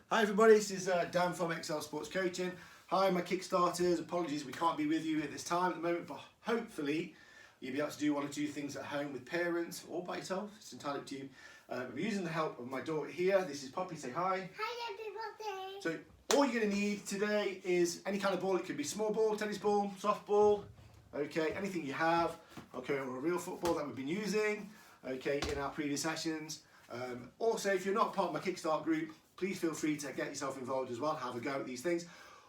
Hi everybody, this is Dan from Excel Sports Coaching. Hi my Kickstarters, apologies we can't be with you at this time at the moment, but hopefully you'll be able to do one or two things at home with parents or by yourself, it's entirely up to you. I'm using the help of my daughter here. This is Poppy, say hi. Hi everybody. So all you're going to need today is any kind of ball. It could be small ball, tennis ball, softball, okay, anything you have, okay, or a real football that we've been using, okay, in our previous sessions. Also, if you're not part of my Kickstart group, please feel free to get yourself involved as well, have a go at these things.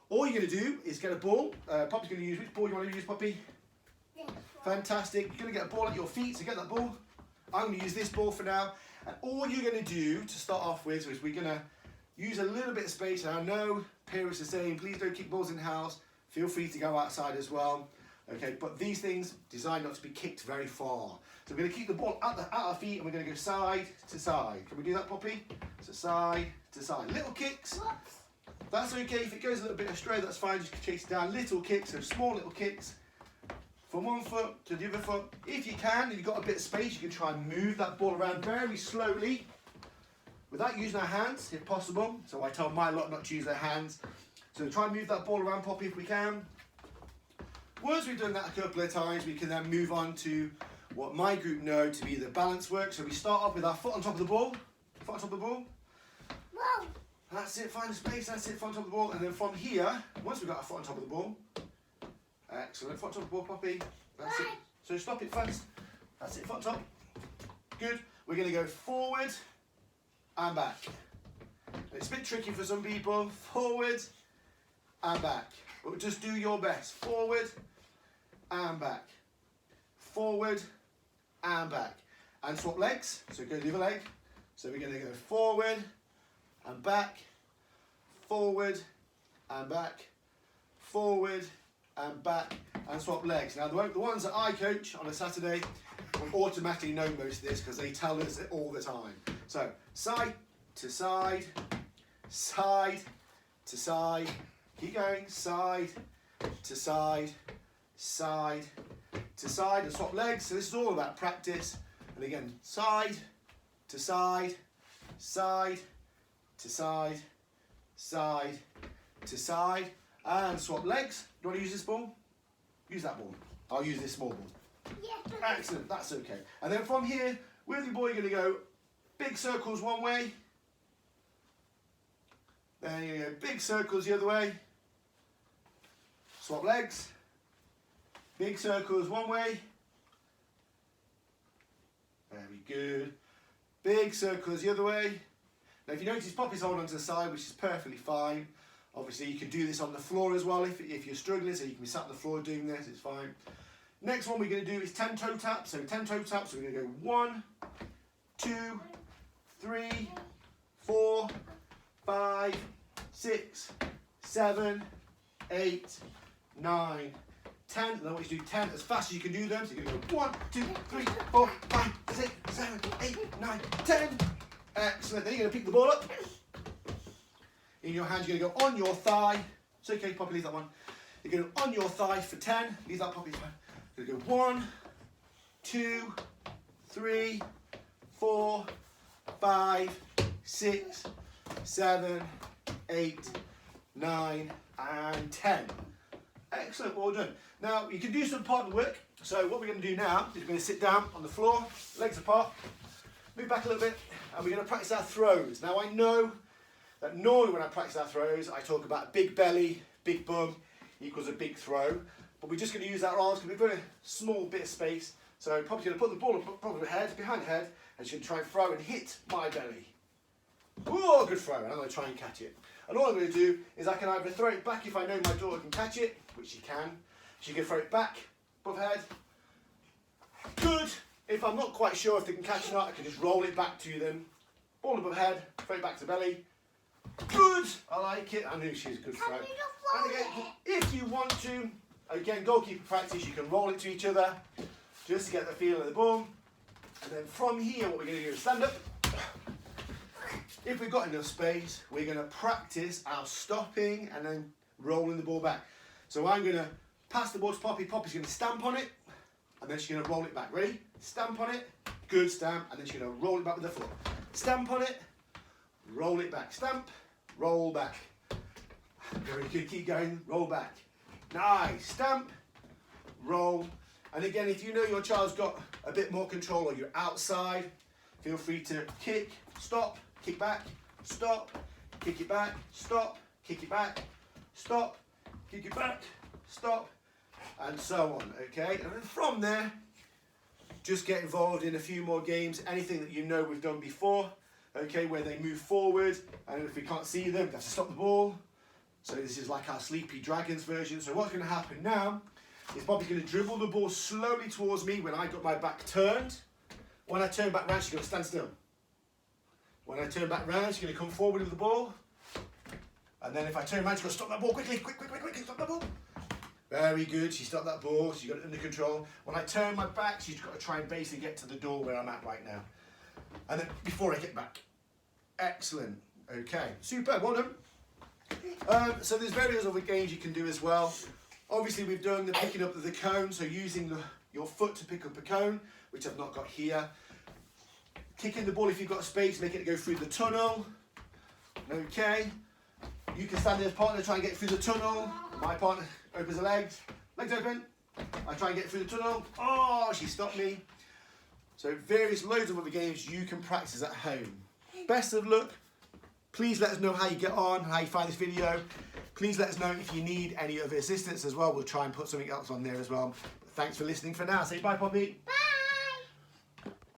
All you're going to do is get a ball. Poppy's going to use, which ball do you want to use, Poppy? This Fantastic. You're going to get a ball at your feet, so get that ball. I'm going to use this ball for now. And all you're going to do to start off with is we're going to use a little bit of space. And I know parents are saying, please don't kick balls in the house. Feel free to go outside as well. Okay, but these things designed not to be kicked very far. So we're going to keep the ball at our feet and we're going to go side to side. Can we do that, Poppy? So side to side. Little kicks. Whoops. That's okay. If it goes a little bit astray, that's fine. Just chase it down. Little kicks, so small little kicks from one foot to the other foot. If you can, and you've got a bit of space, you can try and move that ball around very slowly without using our hands, if possible. So I tell my lot not to use their hands. So try and move that ball around, Poppy, if we can. Once we've done that a couple of times, we can then move on to what my group know to be the balance work. So we start off with our foot on top of the ball. Foot on top of the ball. Whoa. That's it, find a space, that's it, foot on top of the ball. And then from here, once we've got our foot on top of the ball, excellent, foot on top of the ball, Poppy. That's it. So stop it first. That's it, foot on top. Good. We're going to go forward and back. It's a bit tricky for some people. Forward and back. But just do your best. Forward and back. Forward and back. And swap legs. So go the other leg. So we're going to go forward and back, forward and back, forward and back, and swap legs. Now the ones that I coach on a Saturday will automatically know most of this because they tell us it all the time. So side to side, side to side, keep going, side to side, side to side, and swap legs. So this is all about practice. And again, side to side, side to side, side to side, and swap legs. Do you want to use this ball? Use that ball. I'll use this small ball. Yes. Excellent, that's okay. And then from here, with your ball, you're going to go big circles one way. Then you're going to go big circles the other way. Swap legs. Big circles one way. Very good. Big circles the other way. Now if you notice, Poppy's holding onto the side, which is perfectly fine. Obviously you can do this on the floor as well if you're struggling, so you can be sat on the floor doing this, it's fine. Next one we're going to do is 10 toe taps. So 10 toe taps, so we're going to go 1, 2, 3, 4, 5, 6, 7, 8, 9, 10. And I want you to do 10 as fast as you can do them. So you're going to go 1, 2, 3, 4, 5, 6, 7, 8, 9, 10. Excellent. Then you're going to pick the ball up. In your hand, you're going to go on your thigh. It's okay, Poppy, leave that one. You're going on your thigh for 10. Leave that, Poppy. You're going to go 1, 2, 3, 4, 5, 6, 7, 8, 9, and 10. Excellent, well done. Now, you can do some partner work. So what we're going to do now is we're going to sit down on the floor, legs apart, move back a little bit, and we're going to practice our throws. Now I know that normally when I practice our throws, I talk about big belly, big bum equals a big throw. But we're just going to use our arms because we've got a small bit of space. So Poppy's going to put the ball above her head, behind her head, and she's going to try and throw and hit my belly. Oh, good throw, and I'm going to try and catch it. And all I'm going to do is I can either throw it back if I know my daughter can catch it, which she can. She can throw it back above her head. Good. If I'm not quite sure if they can catch it or not, I can just roll it back to them. Ball above head, throw it back to belly. Good! I like it. I knew she was a good throw. And again, if you want to, again, goalkeeper practice, you can roll it to each other just to get the feel of the ball. And then from here, what we're going to do is stand up. If we've got enough space, we're going to practice our stopping and then rolling the ball back. So I'm going to pass the ball to Poppy. Poppy's going to stamp on it, and then she's going to roll it back. Ready? Stamp on it, good stamp, and then she's going to roll it back with the foot. Stamp on it, roll it back. Stamp, roll back. Very good, keep going, roll back. Nice, stamp, roll. And again, if you know your child's got a bit more control or you're outside, feel free to kick, stop, kick back, stop, kick it back, stop, kick it back, stop, kick it back, stop, and so on, okay? And then from there, just get involved in a few more games, anything that you know we've done before, okay, where they move forward, and if we can't see them, we have to stop the ball. So this is like our Sleepy Dragons version. So what's going to happen now is Bobby's going to dribble the ball slowly towards me when I got my back turned. When I turn back round, she's going to stand still. When I turn back round, she's going to come forward with the ball. And then if I turn around, she's going to stop that ball quickly, quick, stop that ball. Very good, she stopped that ball, she got it under control. When I turn my back, she's got to try and basically get to the door where I'm at right now. And then before I get back. Excellent, okay, super, well done. So there's various other games you can do as well. Obviously we've done the picking up of the cone, so using your foot to pick up a cone, which I've not got here. Kicking the ball if you've got space, making it go through the tunnel. Okay. You can stand there as partner, try and get through the tunnel. My partner opens her legs open. I try and get through the tunnel. Oh, she stopped me. So loads of other games you can practice at home. Best of luck. Please let us know how you get on, how you find this video. Please let us know if you need any other assistance as well. We'll try and put something else on there as well. But thanks for listening for now. Say bye, Poppy. Bye.